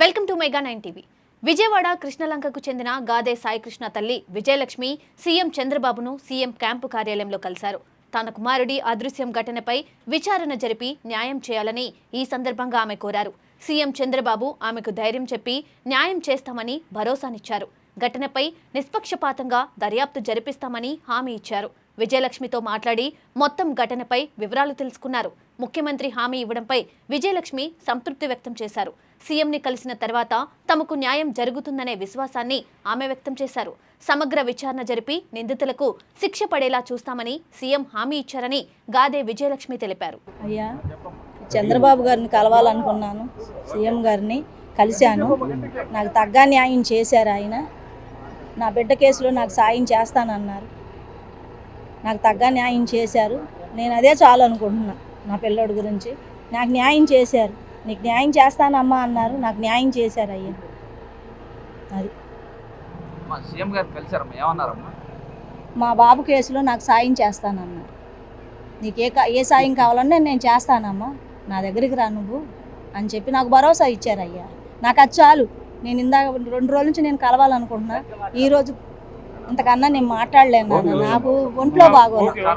Welcome to mega 9 TV. Vijayawada కృష్ణలంకకు చెందిన గాదే సాయికృష్ణ తల్లి విజయలక్ష్మి సీఎం చంద్రబాబును సీఎం క్యాంపు కార్యాలయంలో కలిశారు. తన కుమారుడి అదృశ్యం ఘటనపై విచారణ జరిపి న్యాయం చేయాలని ఈ సందర్భంగా ఆమె కోరారు. సీఎం చంద్రబాబు ఆమెకు ధైర్యం చెప్పి న్యాయం చేస్తామని భరోసానిచ్చారు. ఘటనపై నిష్పక్షపాతంగా దర్యాప్తు జరిపిస్తామని హామీ ఇచ్చారు. విజయలక్ష్మితో మాట్లాడి మొత్తం ఘటనపై వివరాలు తెలుసుకున్నారు. ముఖ్యమంత్రి హామీ ఇవ్వడంపై విజయలక్ష్మి సంతృప్తి వ్యక్తం చేశారు. సీఎంని కలిసిన తర్వాత తమకు న్యాయం జరుగుతుందనే విశ్వాసాన్ని ఆమె వ్యక్తం చేశారు. సమగ్ర విచారణ జరిపి నిందితులకు శిక్ష పడేలా చూస్తామని సీఎం హామీ ఇచ్చారని గాదే విజయలక్ష్మి తెలిపారు. అయ్యా, చంద్రబాబు గారిని కలవాలనుకున్నాను, సీఎం గారిని కలిశాను. నాకు తగ్గ న్యాయం చేశారు. ఆయన నా బిడ్డ కేసులో నాకు సాయం చేస్తానన్నారు. నాకు తగ్గ న్యాయం చేశారు. నేను అదే చాలు అనుకుంటున్నా. నా పిల్లోడి గురించి నాకు న్యాయం చేశారు. నీకు న్యాయం చేస్తానమ్మా అన్నారు. నాకు న్యాయం చేశారు. అయ్యా, అది మా బాబు కేసులో నాకు సాయం చేస్తానన్నారు. నీకు ఏ సాయం కావాలన్నా నేను చేస్తానమ్మా, నా దగ్గరికి రా నువ్వు అని చెప్పి నాకు భరోసా ఇచ్చారు. అయ్యా, నాకు అది చాలు. నేను ఇందాక 2 రోజుల నుంచి నేను కలవాలనుకుంటున్నా. ఈరోజు ఇంతకన్నా నేను మాట్లాడలేను. నాకు ఒంట్లో బాగోలేదు.